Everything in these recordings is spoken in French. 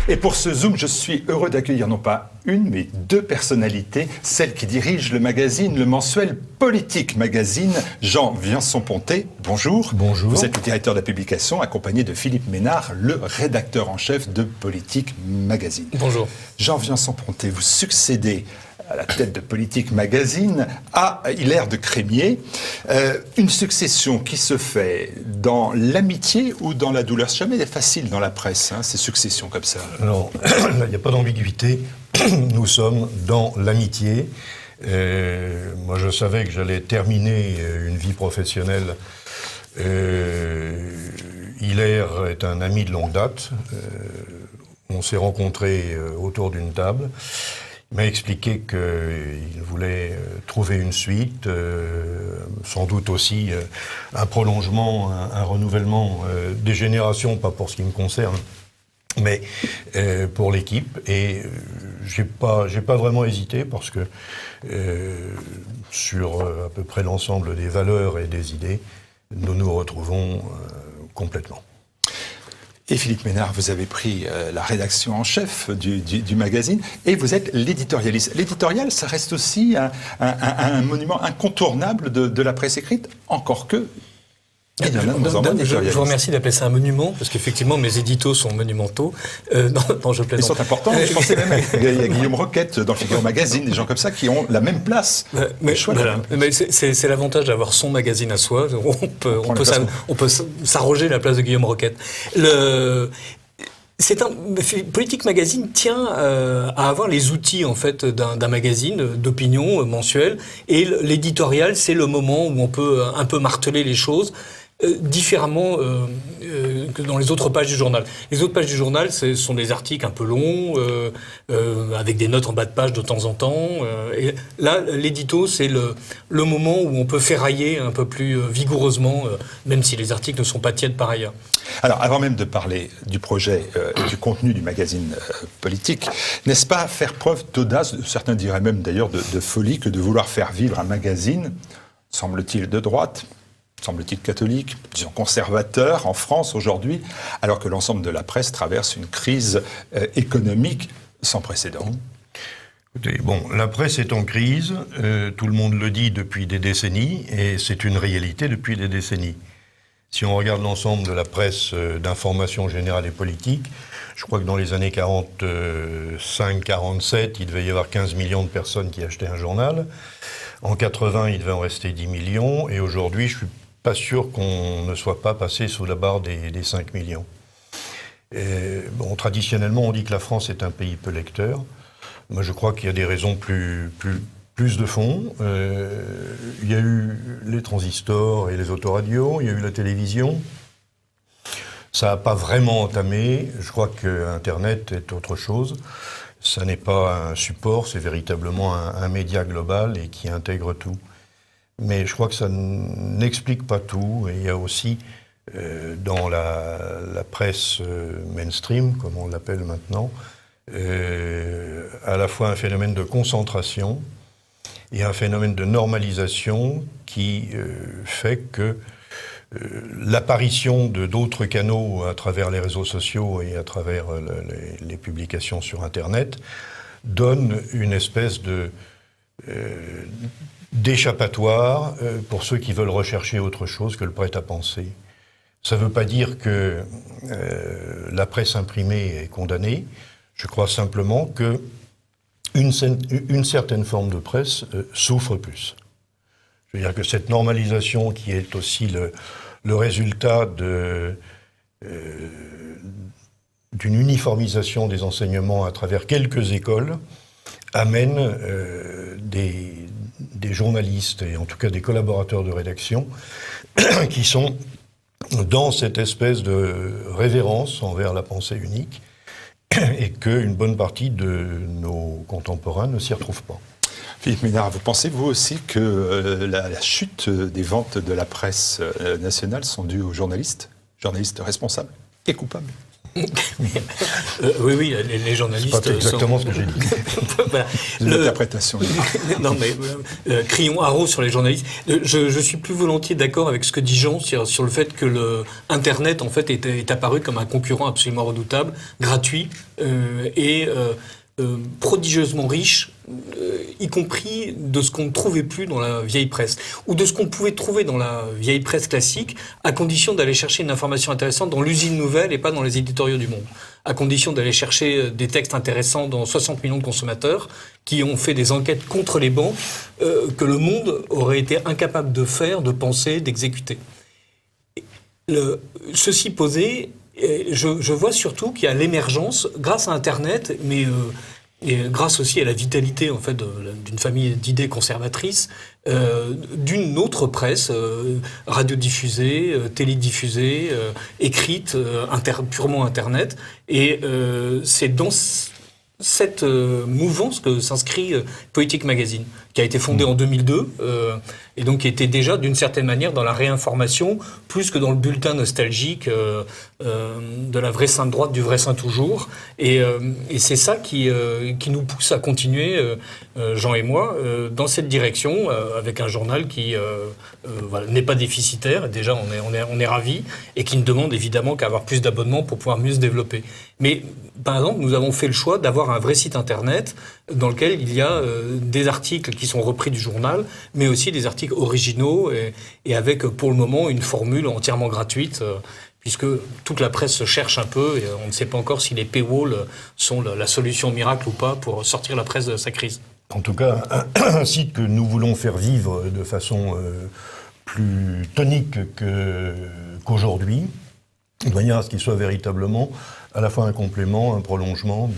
Et pour ce Zoom, je suis heureux d'accueillir non pas une, mais deux personnalités, celle qui dirige le magazine, le mensuel Politique Magazine, Jean Viançon-Pontet. Bonjour. Bonjour. Vous êtes le directeur de la publication, accompagné de Philippe Ménard, le rédacteur en chef de Politique Magazine. Bonjour. Jean Viançon-Pontet, vous succédez à la tête de Politique Magazine, à Hilaire de Crémier. Une succession qui se fait dans l'amitié ou dans la douleur. C'est jamais facile dans la presse, hein, ces successions comme ça. Alors, il n'y a pas d'ambiguïté. Nous sommes dans l'amitié. Moi, je savais que j'allais terminer une vie professionnelle. Hilaire est un ami de longue date. On s'est rencontrés autour d'une table. Il m'a expliqué qu'il voulait trouver une suite, sans doute aussi un prolongement, un renouvellement des générations, pas pour ce qui me concerne, mais pour l'équipe. Et j'ai pas vraiment hésité parce que sur à peu près l'ensemble des valeurs et des idées, nous nous retrouvons complètement. Et Philippe Ménard, vous avez pris la rédaction en chef du magazine et vous êtes l'éditorialiste. L'éditorial, ça reste aussi un monument incontournable de la presse écrite, encore que... Je vous remercie d'appeler ça un monument, parce qu'effectivement, mes éditos sont monumentaux. Non, je plaisante. Ils sont importants. Je pensais même il y a Guillaume Roquette dans le Figaro Magazine, des gens comme ça qui ont la même place. Mais c'est l'avantage d'avoir son magazine à soi. On peut s'arroger la place de Guillaume Roquette. Politique Magazine tient à avoir les outils en fait d'un magazine d'opinion mensuel, et l'éditorial, c'est le moment où on peut un peu marteler les choses différemment que dans les autres pages du journal. Les autres pages du journal, ce sont des articles un peu longs, avec des notes en bas de page de temps en temps. Et là, l'édito, c'est le moment où on peut ferrailler un peu plus vigoureusement, même si les articles ne sont pas tièdes par ailleurs. Alors, avant même de parler du projet et du contenu du magazine Politique, n'est-ce pas faire preuve d'audace, certains diraient même d'ailleurs de folie, que de vouloir faire vivre un magazine, semble-t-il de droite, semble-t-il catholique, disons conservateur en France aujourd'hui, alors que l'ensemble de la presse traverse une crise économique sans précédent? Écoutez, bon, la presse est en crise, tout le monde le dit depuis des décennies, et c'est une réalité depuis des décennies. Si on regarde l'ensemble de la presse d'information générale et politique, je crois que dans les années 45-47, il devait y avoir 15 millions de personnes qui achetaient un journal. En 80, il devait en rester 10 millions, et aujourd'hui, je suis pas sûr qu'on ne soit pas passé sous la barre des 5 millions. Bon, traditionnellement, on dit que la France est un pays peu lecteur. Moi, je crois qu'il y a des raisons plus de fond. Il y a eu les transistors et les autoradios, il y a eu la télévision. Ça n'a pas vraiment entamé. Je crois que Internet est autre chose. Ça n'est pas un support, c'est véritablement un média global et qui intègre tout. Mais je crois que ça n'explique pas tout. Et il y a aussi, dans la presse mainstream, comme on l'appelle maintenant, à la fois un phénomène de concentration et un phénomène de normalisation qui fait que l'apparition d'autres canaux à travers les réseaux sociaux et à travers les publications sur Internet donne une espèce d'échappatoire pour ceux qui veulent rechercher autre chose que le prêt-à-penser. Ça ne veut pas dire que la presse imprimée est condamnée. Je crois simplement que une certaine forme de presse souffre plus. Je veux dire que cette normalisation qui est aussi le résultat d'une uniformisation des enseignements à travers quelques écoles amène des journalistes, et en tout cas des collaborateurs de rédaction, qui sont dans cette espèce de révérence envers la pensée unique, et qu'une bonne partie de nos contemporains ne s'y retrouvent pas. Philippe Ménard, vous pensez vous aussi que la chute des ventes de la presse nationale sont dues aux journalistes responsables et coupables? Oui, les journalistes. C'est pas exactement ce que j'ai dit. Voilà. L'interprétation. Non, mais crions haro sur les journalistes. Je suis plus volontiers d'accord avec ce que dit Jean sur le fait que Internet en fait est apparu comme un concurrent absolument redoutable, gratuit et prodigieusement riche, y compris de ce qu'on ne trouvait plus dans la vieille presse, ou de ce qu'on pouvait trouver dans la vieille presse classique, à condition d'aller chercher une information intéressante dans l'usine nouvelle et pas dans les éditoriaux du Monde. À condition d'aller chercher des textes intéressants dans 60 millions de consommateurs qui ont fait des enquêtes contre les banques que le Monde aurait été incapable de faire, de penser, d'exécuter. Ceci posé, je vois surtout qu'il y a l'émergence, grâce à Internet, mais et grâce aussi à la vitalité en fait d'une famille d'idées conservatrices, d'une autre presse, radiodiffusée, télédiffusée, écrite, purement Internet. Et c'est dans cette mouvance que s'inscrit Politique Magazine, qui a été fondée en 2002, et donc qui était déjà d'une certaine manière dans la réinformation, plus que dans le bulletin nostalgique de la vraie sainte droite, du vrai saint toujours. Et c'est ça qui nous pousse à continuer, Jean et moi, dans cette direction, avec un journal qui voilà, n'est pas déficitaire, déjà on est ravis, et qui ne demande évidemment qu'à avoir plus d'abonnements pour pouvoir mieux se développer. Mais par exemple, nous avons fait le choix d'avoir un vrai site internet dans lequel il y a des articles qui sont repris du journal, mais aussi des articles originaux et avec pour le moment une formule entièrement gratuite, puisque toute la presse se cherche un peu et on ne sait pas encore si les paywalls sont la solution miracle ou pas pour sortir la presse de sa crise. En tout cas, un site que nous voulons faire vivre de façon plus tonique qu'aujourd'hui, de manière à ce qu'il soit véritablement à la fois un complément, un prolongement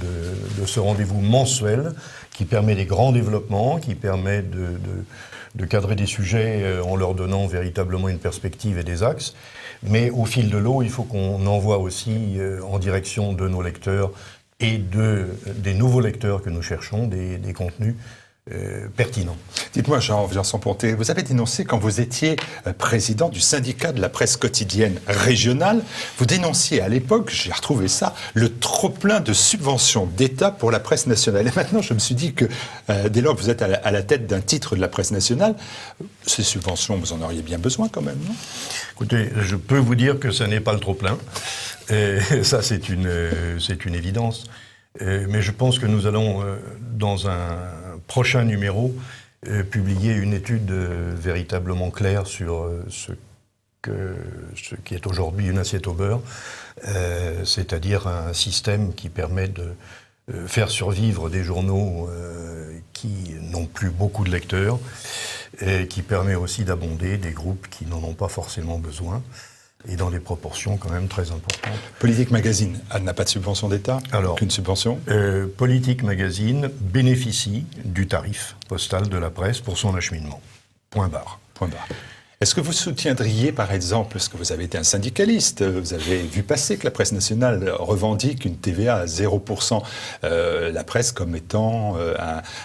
de ce rendez-vous mensuel qui permet des grands développements, qui permet de cadrer des sujets en leur donnant véritablement une perspective et des axes. Mais au fil de l'eau, il faut qu'on envoie aussi en direction de nos lecteurs et des nouveaux lecteurs que nous cherchons, des contenus pertinents. Dites-moi, Jean Pontet, vous avez dénoncé quand vous étiez président du syndicat de la presse quotidienne régionale, vous dénonciez à l'époque, j'ai retrouvé ça, le trop-plein de subventions d'État pour la presse nationale. Et maintenant, je me suis dit que dès lors que vous êtes à la tête d'un titre de la presse nationale, ces subventions, vous en auriez bien besoin quand même, non ? Écoutez, je peux vous dire que ça n'est pas le trop-plein. Ça, c'est une évidence. Mais je pense que nous allons, dans un prochain numéro, publier une étude véritablement claire sur ce qui est aujourd'hui une assiette au beurre, c'est-à-dire un système qui permet de faire survivre des journaux qui n'ont plus beaucoup de lecteurs, et qui permet aussi d'abonder des groupes qui n'en ont pas forcément besoin, et dans des proportions quand même très importantes. Politique Magazine, elle n'a pas de subvention d'État ? Alors, aucune subvention ? Politique Magazine bénéficie du tarif postal de la presse pour son acheminement. Point barre. Point barre. Est-ce que vous soutiendriez, par exemple, parce que vous avez été un syndicaliste, vous avez vu passer que la presse nationale revendique une TVA à 0%, la presse comme étant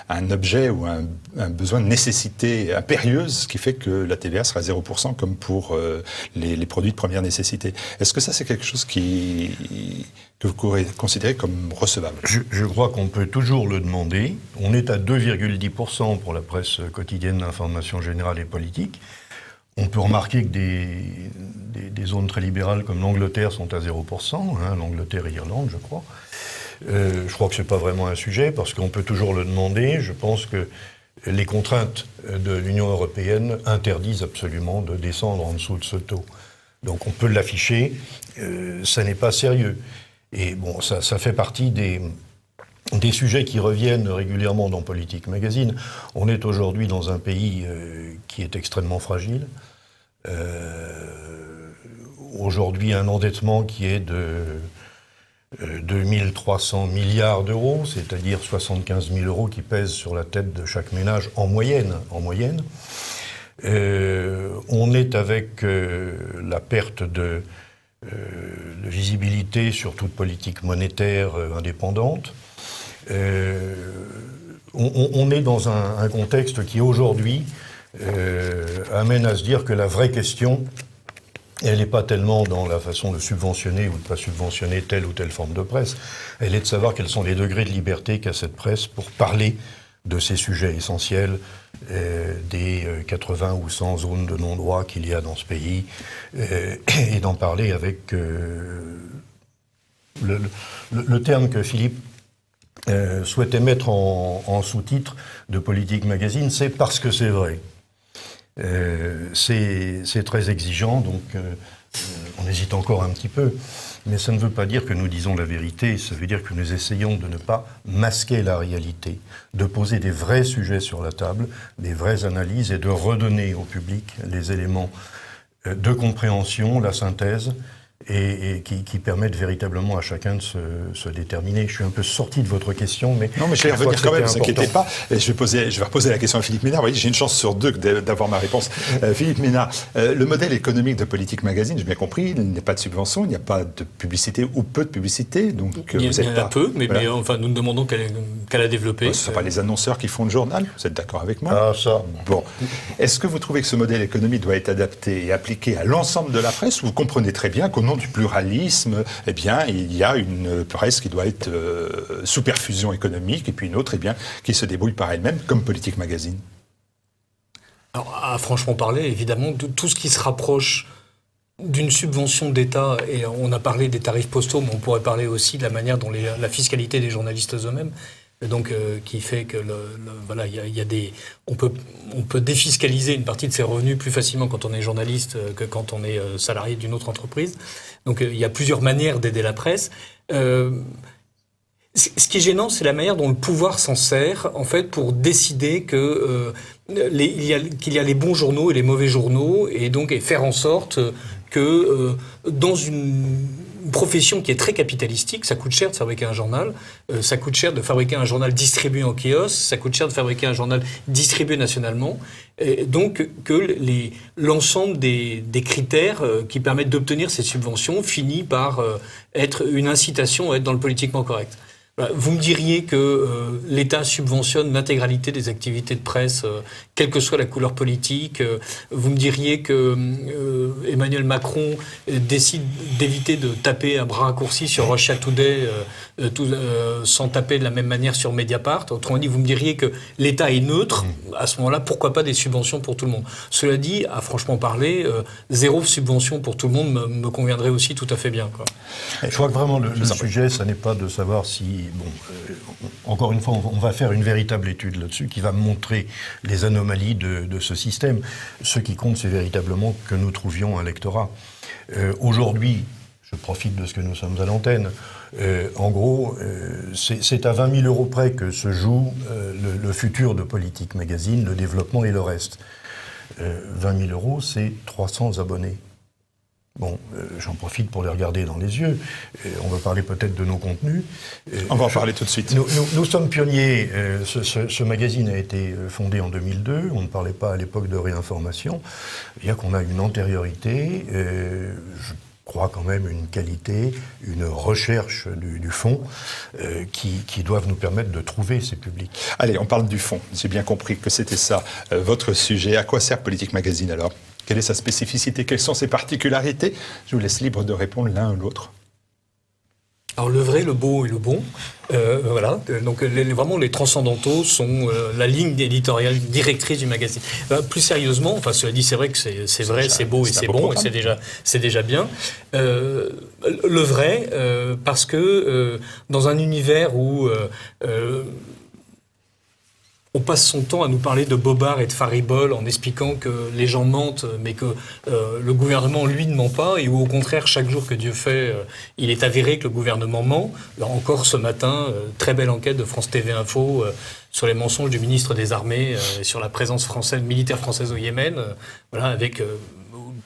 un objet ou un besoin de nécessité impérieuse qui fait que la TVA sera 0% comme pour les produits de première nécessité. Est-ce que ça, c'est quelque chose que vous considérez comme recevable ? Je crois qu'on peut toujours le demander. On est à 2,10% pour la presse quotidienne d'information générale et politique. On peut remarquer que des zones très libérales comme l'Angleterre sont à 0%, l'Angleterre et l'Irlande, je crois. Je crois que ce n'est pas vraiment un sujet, parce qu'on peut toujours le demander. Je pense que les contraintes de l'Union européenne interdisent absolument de descendre en dessous de ce taux. Donc on peut l'afficher, ça n'est pas sérieux. Et bon, ça fait partie des sujets qui reviennent régulièrement dans Politique Magazine. On est aujourd'hui dans un pays qui est extrêmement fragile. Aujourd'hui, un endettement qui est de 2300 milliards d'euros, c'est-à-dire 75 000 euros qui pèsent sur la tête de chaque ménage en moyenne. On est avec la perte de visibilité sur toute politique monétaire indépendante. On est dans un contexte qui aujourd'hui amène à se dire que la vraie question, elle n'est pas tellement dans la façon de subventionner ou de ne pas subventionner telle ou telle forme de presse. Elle est de savoir quels sont les degrés de liberté qu'a cette presse pour parler de ces sujets essentiels, des 80 ou 100 zones de non-droit qu'il y a dans ce pays, et d'en parler avec le terme que Philippe souhaitait mettre en sous-titre de Politique Magazine, c'est parce que c'est vrai. C'est très exigeant, donc on hésite encore un petit peu. Mais ça ne veut pas dire que nous disons la vérité, ça veut dire que nous essayons de ne pas masquer la réalité, de poser des vrais sujets sur la table, des vraies analyses et de redonner au public les éléments de compréhension, la synthèse, et qui permettent véritablement à chacun de se déterminer. Je suis un peu sorti de votre question, mais... Non, mais je vais y revenir quand même, ne vous inquiétez pas. Et je vais reposer la question à Philippe Ménard. Vous voyez, j'ai une chance sur deux d'avoir ma réponse. Philippe Ménard, le modèle économique de Politique Magazine, j'ai bien compris, il n'y a pas de subvention, il n'y a pas de publicité ou peu de publicité. Donc il y en a peu, mais, voilà. mais enfin, nous ne demandons qu'à la développer. Ce ne sont pas les annonceurs qui font le journal, vous êtes d'accord avec moi? Ah, ça. Bon. Est-ce que vous trouvez que ce modèle économique doit être adapté et appliqué à l'ensemble de la presse, ou vous comprenez très bien qu'au nom du pluralisme, eh bien, il y a une presse qui doit être sous perfusion économique, et puis une autre, eh bien, qui se débrouille par elle-même, comme Politique Magazine? Alors, à franchement parler, évidemment, de tout ce qui se rapproche d'une subvention d'État, et on a parlé des tarifs postaux, mais on pourrait parler aussi de la manière dont la fiscalité des journalistes eux-mêmes, donc qui fait que voilà, il y a des, on peut défiscaliser une partie de ses revenus plus facilement quand on est journaliste que quand on est salarié d'une autre entreprise. Donc il y a plusieurs manières d'aider la presse. Ce qui est gênant, c'est la manière dont le pouvoir s'en sert, en fait, pour décider que qu'il y a les bons journaux et les mauvais journaux, et donc faire en sorte que dans une profession qui est très capitalistique, ça coûte cher de fabriquer un journal, ça coûte cher de fabriquer un journal distribué en kiosque, ça coûte cher de fabriquer un journal distribué nationalement, et donc que l'ensemble des critères qui permettent d'obtenir ces subventions finit par être une incitation à être dans le politiquement correct. Vous me diriez que l'État subventionne l'intégralité des activités de presse, quelle que soit la couleur politique. Vous me diriez que Emmanuel Macron décide d'éviter de taper à bras raccourcis sur Russia Today sans taper de la même manière sur Mediapart. Autrement dit, vous me diriez que l'État est neutre. À ce moment-là, pourquoi pas des subventions pour tout le monde? Cela dit, à franchement parler, zéro subvention pour tout le monde me conviendrait aussi tout à fait bien, quoi. Je crois que vraiment le sujet, ça n'est pas de savoir si... encore une fois, on va faire une véritable étude là-dessus qui va montrer les anomalies de ce système. Ce qui compte, c'est véritablement que nous trouvions un lectorat. Aujourd'hui, je profite de ce que nous sommes à l'antenne, en gros, c'est à 20 000 euros près que se joue le futur de Politique Magazine, le développement et le reste. 20 000 euros, c'est 300 abonnés. Bon, j'en profite pour les regarder dans les yeux. On va parler peut-être de nos contenus. On va en parler tout de suite. Nous sommes pionniers. Ce magazine a été fondé en 2002. On ne parlait pas à l'époque de réinformation. C'est-à-dire qu'on a une antériorité, je crois quand même une qualité, une recherche du fond qui doivent nous permettre de trouver ces publics. Allez, on parle du fond. J'ai bien compris que c'était ça, votre sujet. À quoi sert Politique Magazine alors ? Quelle est sa spécificité? Quelles sont ses particularités? Je vous laisse libre de répondre l'un ou l'autre. Alors le vrai, le beau et le bon, voilà. Donc vraiment les transcendantaux sont la ligne éditoriale directrice du magazine. Plus sérieusement, enfin cela dit, c'est vrai que c'est vrai, c'est beau et c'est bon, et c'est déjà bien. Le vrai, parce que dans un univers où on passe son temps à nous parler de bobards et de fariboles en expliquant que les gens mentent, mais que le gouvernement, lui, ne ment pas, et où, au contraire, chaque jour que Dieu fait, il est avéré que le gouvernement ment. Là encore, ce matin, très belle enquête de France TV Info sur les mensonges du ministre des Armées, sur la présence militaire française au Yémen, voilà, avec...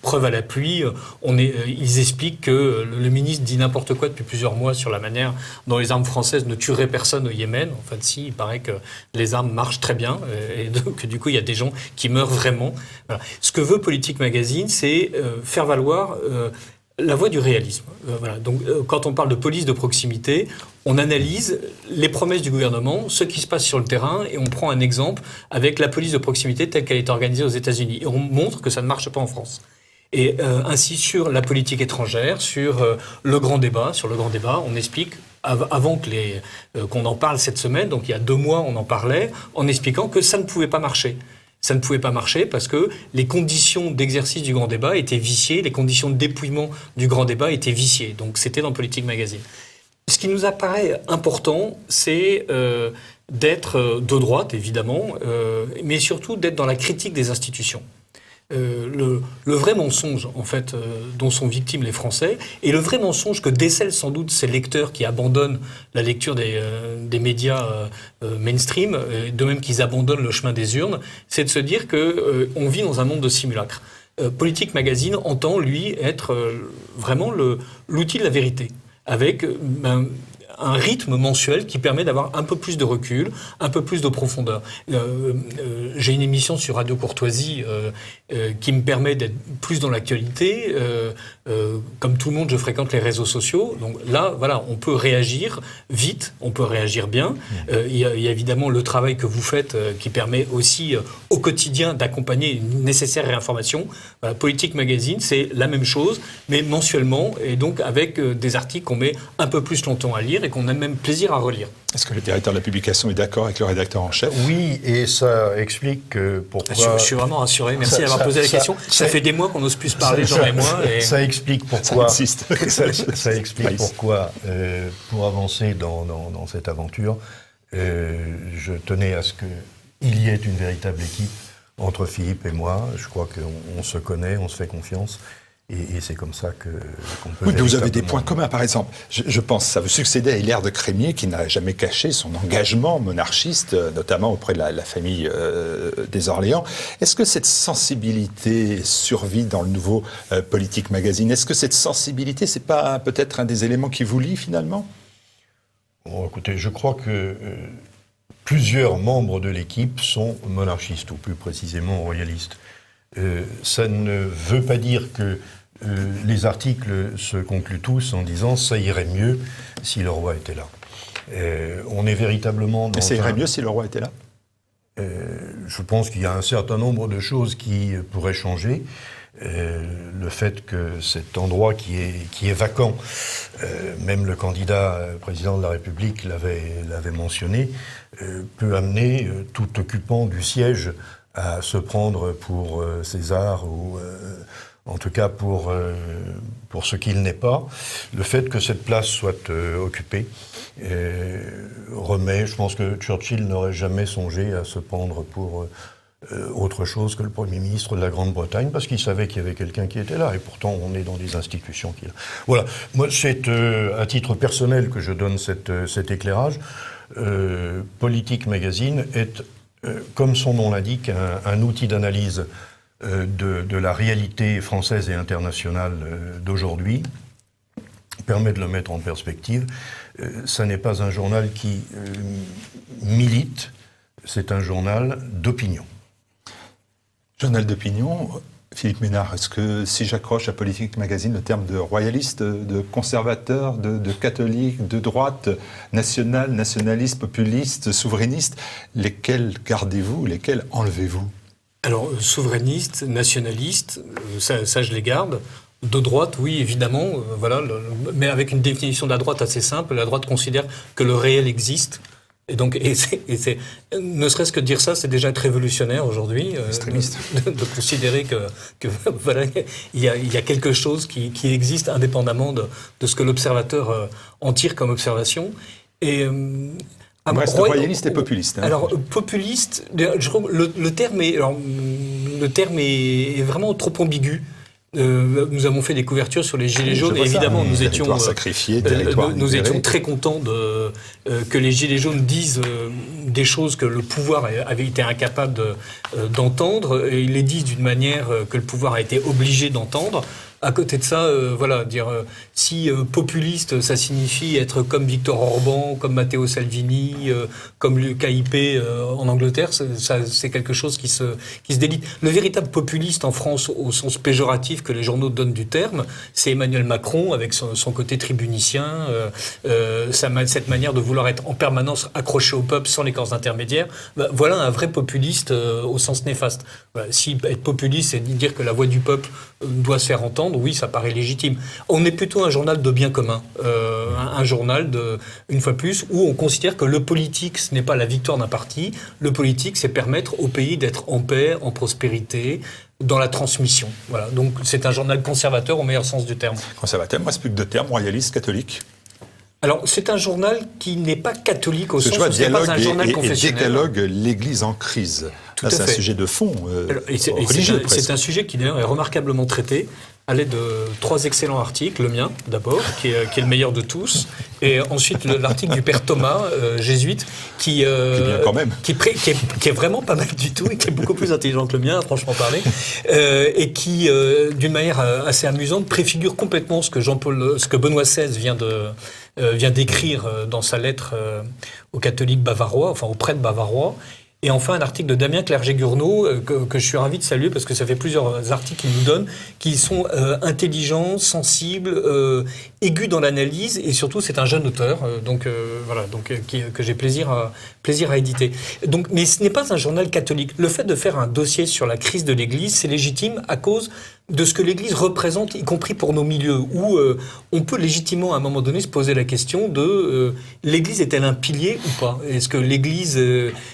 preuve à l'appui, ils expliquent que le ministre dit n'importe quoi depuis plusieurs mois sur la manière dont les armes françaises ne tueraient personne au Yémen. En fait, si, il paraît que les armes marchent très bien et donc du coup, il y a des gens qui meurent vraiment. Voilà. Ce que veut Politique Magazine, c'est faire valoir la voie du réalisme. Voilà. Donc, quand on parle de police de proximité, on analyse les promesses du gouvernement, ce qui se passe sur le terrain, et on prend un exemple avec la police de proximité telle qu'elle est organisée aux États-Unis. Et on montre que ça ne marche pas en France. Et ainsi sur la politique étrangère, sur le grand débat. Sur le grand débat, on explique, avant qu'on en parle cette semaine, donc il y a 2 mois on en parlait, en expliquant que ça ne pouvait pas marcher. Ça ne pouvait pas marcher parce que les conditions d'exercice du grand débat étaient viciées, les conditions de dépouillement du grand débat étaient viciées. Donc c'était dans Politique Magazine. Ce qui nous apparaît important, c'est d'être de droite, évidemment, mais surtout d'être dans la critique des institutions. Le vrai mensonge, en fait, dont sont victimes les Français, et le vrai mensonge que décèlent sans doute ces lecteurs qui abandonnent la lecture des médias mainstream, de même qu'ils abandonnent le chemin des urnes, c'est de se dire qu'on vit dans un monde de simulacre. Politique Magazine entend, lui, être vraiment l'outil de la vérité, avec un rythme mensuel qui permet d'avoir un peu plus de recul, un peu plus de profondeur. J'ai une émission sur Radio Courtoisie qui me permet d'être plus dans l'actualité. Comme tout le monde, je fréquente les réseaux sociaux. Donc là, voilà, on peut réagir vite, on peut réagir bien. Il y a évidemment le travail que vous faites qui permet aussi au quotidien d'accompagner une nécessaire réinformation. Politique Magazine, c'est la même chose, mais mensuellement, et donc avec des articles qu'on met un peu plus longtemps à lire et qu'on a même plaisir à relire. Est-ce que le directeur de la publication est d'accord avec le rédacteur en chef ? Oui, et ça explique pourquoi... Je suis vraiment rassuré, merci d'avoir posé la question. Ça fait des mois qu'on n'ose plus se parler, Jean et moi. Et... Ça explique pourquoi... Ça existe. Ça explique pourquoi, pour avancer dans cette aventure, je tenais à ce qu'il y ait une véritable équipe entre Philippe et moi. Je crois qu'on se connaît, on se fait confiance. Et c'est comme ça qu'on peut... Oui, mais vous avez des points communs, par exemple. Je pense, ça vous succédait à Hilaire de Crémier, qui n'a jamais caché son engagement monarchiste, notamment auprès de la famille des Orléans. Est-ce que cette sensibilité survit dans le nouveau Politique Magazine ? Est-ce que cette sensibilité, c'est pas peut-être un des éléments qui vous lie, finalement ? Bon, écoutez, je crois que plusieurs membres de l'équipe sont monarchistes, ou plus précisément royalistes. Ça ne veut pas dire que les articles se concluent tous en disant « ça irait mieux si le roi était là ». On est véritablement dans... Et ça irait mieux si le roi était là ? Je pense qu'il y a un certain nombre de choses qui pourraient changer. Le fait que cet endroit qui est vacant, même le candidat président de la République l'avait mentionné, peut amener tout occupant du siège à se prendre pour César ou en tout cas pour ce qu'il n'est pas. Le fait que cette place soit occupée remet, je pense que Churchill n'aurait jamais songé à se prendre pour autre chose que le Premier ministre de la Grande-Bretagne, parce qu'il savait qu'il y avait quelqu'un qui était là, et pourtant on est dans des institutions qui... Voilà, moi c'est à titre personnel que je donne cet éclairage. Politique Magazine est, comme son nom l'indique, un outil d'analyse de la réalité française et internationale d'aujourd'hui, permet de le mettre en perspective. Ça n'est pas un journal qui milite, c'est un journal d'opinion. Journal d'opinion, Philippe Ménard, est-ce que si j'accroche à Politique Magazine le terme de royaliste, de conservateur, de catholique, de droite, national, nationaliste, populiste, souverainiste, lesquels gardez-vous, lesquels enlevez-vous ? Alors, souverainiste, nationaliste, ça je les garde. De droite, oui, évidemment, voilà, mais avec une définition de la droite assez simple. La droite considère que le réel existe. Et donc, ne serait-ce que de dire ça, c'est déjà être révolutionnaire aujourd'hui. Extrémiste. De considérer que voilà, il y a quelque chose qui existe indépendamment de ce que l'observateur en tire comme observation. Et reste royaliste et populiste. Hein. Alors, populiste, le terme est vraiment trop ambigu. Nous avons fait des couvertures sur les Gilets jaunes et évidemment nous étions très contents que les Gilets jaunes disent des choses que le pouvoir avait été incapable d'entendre et ils les disent d'une manière que le pouvoir a été obligé d'entendre. À côté de ça, si populiste, ça signifie être comme Viktor Orban, comme Matteo Salvini, comme le KIP en Angleterre, c'est quelque chose qui se délite. Le véritable populiste en France, au sens péjoratif que les journaux donnent du terme, c'est Emmanuel Macron, avec son côté tribunicien, cette manière de vouloir être en permanence accroché au peuple sans les corps intermédiaires. Voilà un vrai populiste au sens néfaste. Si être populiste, c'est dire que la voix du peuple doit se faire entendre, oui, ça paraît légitime. On est plutôt un journal de bien commun, un journal, une fois plus, où on considère que le politique, ce n'est pas la victoire d'un parti, le politique, c'est permettre au pays d'être en paix, en prospérité, dans la transmission. Voilà. Donc c'est un journal conservateur au meilleur sens du terme. Conservateur, il ne reste plus que 2 termes, royaliste, catholique. Alors, c'est un journal qui n'est pas catholique au sens où ce n'est pas un journal confessionnel. Et décalogue l'Église en crise. Tout à fait. C'est un sujet de fond religieux. C'est un sujet qui d'ailleurs est remarquablement traité à l'aide de 3 excellents articles. Le mien, d'abord, qui est le meilleur de tous. Et ensuite, l'article du père Thomas, jésuite, qui est vraiment pas mal du tout et qui est beaucoup plus intelligent que le mien, franchement parler. Et qui, d'une manière assez amusante, préfigure complètement ce que Benoît XVI vient d'écrire dans sa lettre aux catholiques bavarois, enfin aux prêtres bavarois. Et enfin, un article de Damien Clerget-Gournaud que je suis ravi de saluer parce que ça fait plusieurs articles qu'il nous donne qui sont intelligents, sensibles, aigus dans l'analyse et surtout c'est un jeune auteur que j'ai plaisir à éditer. Donc, mais ce n'est pas un journal catholique. Le fait de faire un dossier sur la crise de l'Église, c'est légitime à cause de ce que l'Église représente, y compris pour nos milieux, où on peut légitimement à un moment donné se poser la question de l'Église est-elle un pilier ou pas ? Est-ce que l'Église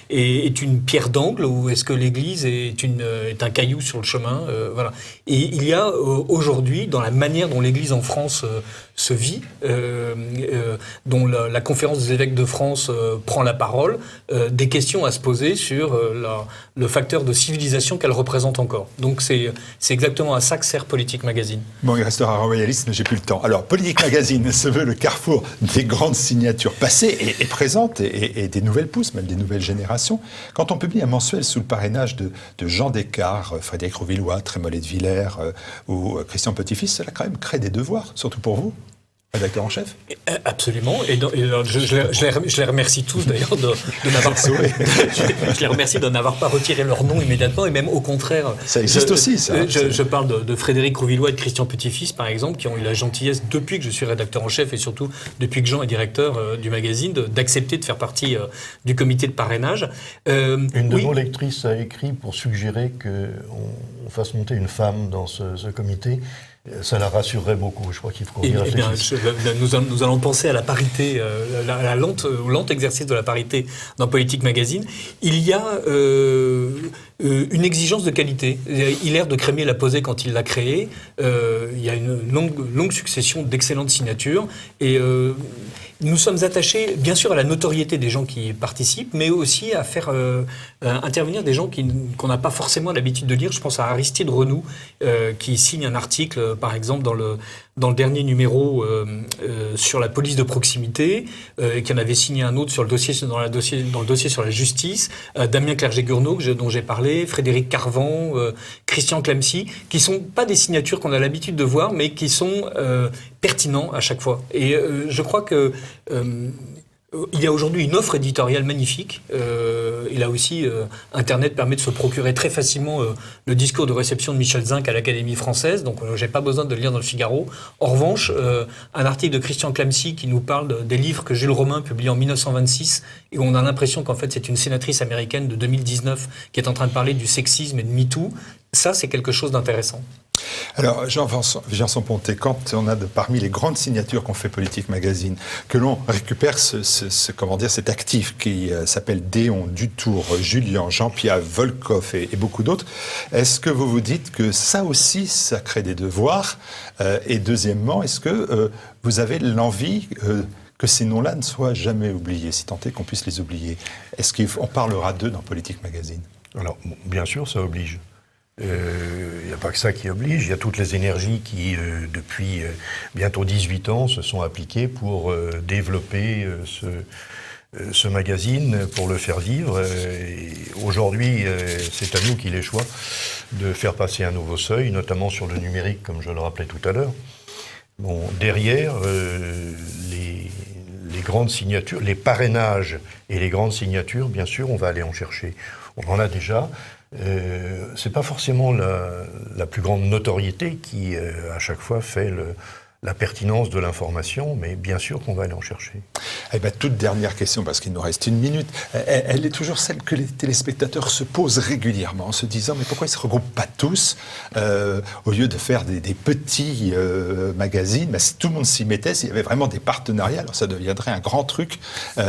est une pierre d'angle ou est-ce que l'Église est un caillou sur le chemin ? Voilà. Et il y a aujourd'hui, dans la manière dont l'Église en France se vit, dont la conférence des évêques de France prend la parole, des questions à se poser sur le facteur de civilisation qu'elle représente encore. Donc c'est exactement à ça que sert Politique Magazine. Bon, il restera royaliste, mais j'ai plus le temps. Alors, Politique Magazine se veut le carrefour des grandes signatures passées et présentes et des nouvelles pousses, même des nouvelles générations. Quand on publie un mensuel sous le parrainage de Jean Descartes, Frédéric Rouvillois, Trémollet de Villers ou Christian Petit-Fils, cela quand même crée des devoirs, surtout pour vous. Rédacteur en chef ? Absolument. Et je les remercie tous d'ailleurs de n'avoir je les remercie de n'avoir pas retiré leur nom immédiatement et même au contraire. Ça existe aussi, ça. Je parle de Frédéric Rouvillois et de Christian Petit-Fils, par exemple, qui ont eu la gentillesse, depuis que je suis rédacteur en chef et surtout depuis que Jean est directeur du magazine, d'accepter de faire partie du comité de parrainage. Une de nos lectrices a écrit pour suggérer qu'on fasse monter une femme dans ce comité. Ça la rassurerait beaucoup, je crois qu'il faut y réfléchir. Nous allons penser à la parité, au lent exercice de la parité dans Politique Magazine. Il y a une exigence de qualité. Hilaire de Crémier l'a posé quand il l'a créé. Il y a une longue succession d'excellentes signatures. Et nous sommes attachés, bien sûr, à la notoriété des gens qui participent, mais aussi à faire intervenir des gens qu'on n'a pas forcément l'habitude de lire. Je pense à Aristide Renoux, qui signe un article, par exemple, dans le dernier numéro sur la police de proximité, qui en avait signé un autre dans le dossier sur la justice, Damien Clerget-Gournaud, dont j'ai parlé, Frédéric Carvan, Christian Clamcy, qui sont pas des signatures qu'on a l'habitude de voir, mais qui sont pertinents à chaque fois. Et je crois que il y a aujourd'hui une offre éditoriale magnifique. Et là aussi, Internet permet de se procurer très facilement le discours de réception de Michel Zinc à l'Académie française. Donc, j'ai pas besoin de le lire dans le Figaro. En revanche, un article de Christian Clamcy qui nous parle des livres que Jules Romain publie en 1926 et où on a l'impression qu'en fait, c'est une sénatrice américaine de 2019 qui est en train de parler du sexisme et de MeToo. Ça, c'est quelque chose d'intéressant. Alors, Jean-Vincent Pontet, quand on a parmi les grandes signatures qu'on fait Politique Magazine, que l'on récupère cet actif qui s'appelle Déon, Dutour, Julien, Jean-Pierre, Volkov et beaucoup d'autres, est-ce que vous vous dites que ça aussi, ça crée des devoirs ? Et deuxièmement, est-ce que vous avez l'envie que ces noms-là ne soient jamais oubliés, si tant est qu'on puisse les oublier ? Est-ce qu'on parlera d'eux dans Politique Magazine ? Alors, bien sûr, ça oblige. Il n'y a pas que ça qui oblige, il y a toutes les énergies qui, depuis bientôt 18 ans, se sont appliquées pour développer ce magazine, pour le faire vivre. Et aujourd'hui, c'est à nous qu'il est choix de faire passer un nouveau seuil, notamment sur le numérique, comme je le rappelais tout à l'heure. Bon, derrière, les grandes signatures, les parrainages et les grandes signatures, bien sûr, on va aller en chercher. On en a déjà. C'est pas forcément la plus grande notoriété qui, à chaque fois, fait la pertinence de l'information, mais bien sûr qu'on va aller en chercher. Eh bien, toute dernière question, parce qu'il nous reste 1 minute. Elle est toujours celle que les téléspectateurs se posent régulièrement, en se disant, mais pourquoi ils ne se regroupent pas tous, au lieu de faire des petits magazines? Ben, si tout le monde s'y mettait, s'il y avait vraiment des partenariats, alors ça deviendrait un grand truc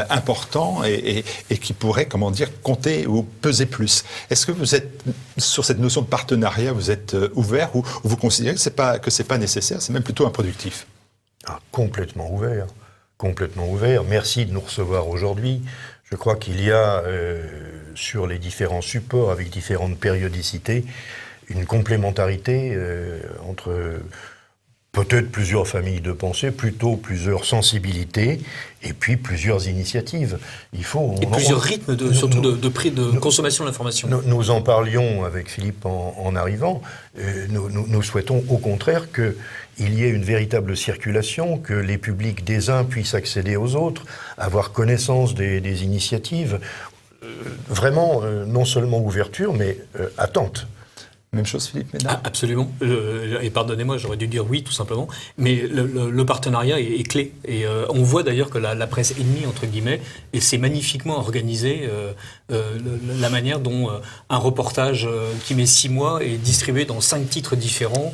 important et qui pourrait, comment dire, compter ou peser plus. Est-ce que vous êtes, sur cette notion de partenariat, vous êtes ouvert ou vous considérez que c'est pas nécessaire, c'est même plutôt improductif? Complètement ouvert. Complètement ouvert. Merci de nous recevoir aujourd'hui. Je crois qu'il y a, sur les différents supports, avec différentes périodicités, une complémentarité entre peut-être plusieurs familles de pensée, plutôt plusieurs sensibilités, et puis plusieurs initiatives. Et plusieurs rythmes, surtout de prix de consommation de l'information. Nous en parlions avec Philippe en arrivant. Nous souhaitons au contraire qu'il y ait une véritable circulation, que les publics des uns puissent accéder aux autres, avoir connaissance des initiatives. Vraiment, non seulement ouverture, mais attente. Même chose, Philippe Ménard? Absolument. Et pardonnez-moi, j'aurais dû dire oui, tout simplement. Mais le partenariat est clé. Et on voit d'ailleurs que la presse ennemie, entre guillemets, et c'est magnifiquement organisé la manière dont un reportage qui met 6 mois est distribué dans 5 titres différents,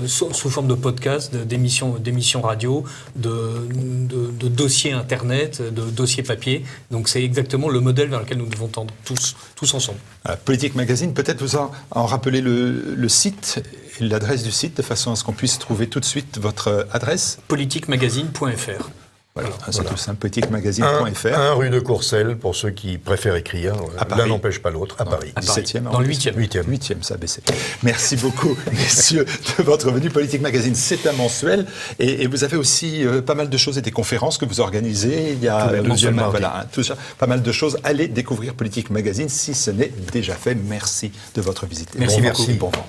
sous forme de podcast, d'émissions radio, de dossiers Internet, de dossiers papier. Donc c'est exactement le modèle vers lequel nous devons tendre, tous ensemble. Politique Magazine, peut-être vous en rappelez le site et l'adresse du site, de façon à ce qu'on puisse trouver tout de suite votre adresse. Politiquemagazine.fr. Voilà, c'est tout simple, politiquemagazine.fr. 1 rue de Courcelles, pour ceux qui préfèrent écrire. L'un n'empêche pas l'autre, à Paris. 17e. Dans le 8e. 8e, ça a baissé. Merci beaucoup, messieurs, de votre venue. Politique Magazine, c'est un mensuel. Et vous avez aussi pas mal de choses et des conférences que vous organisez. Il y a pas mal de choses. Allez découvrir Politique Magazine si ce n'est déjà fait. Merci de votre visite. Merci beaucoup. Bon vent.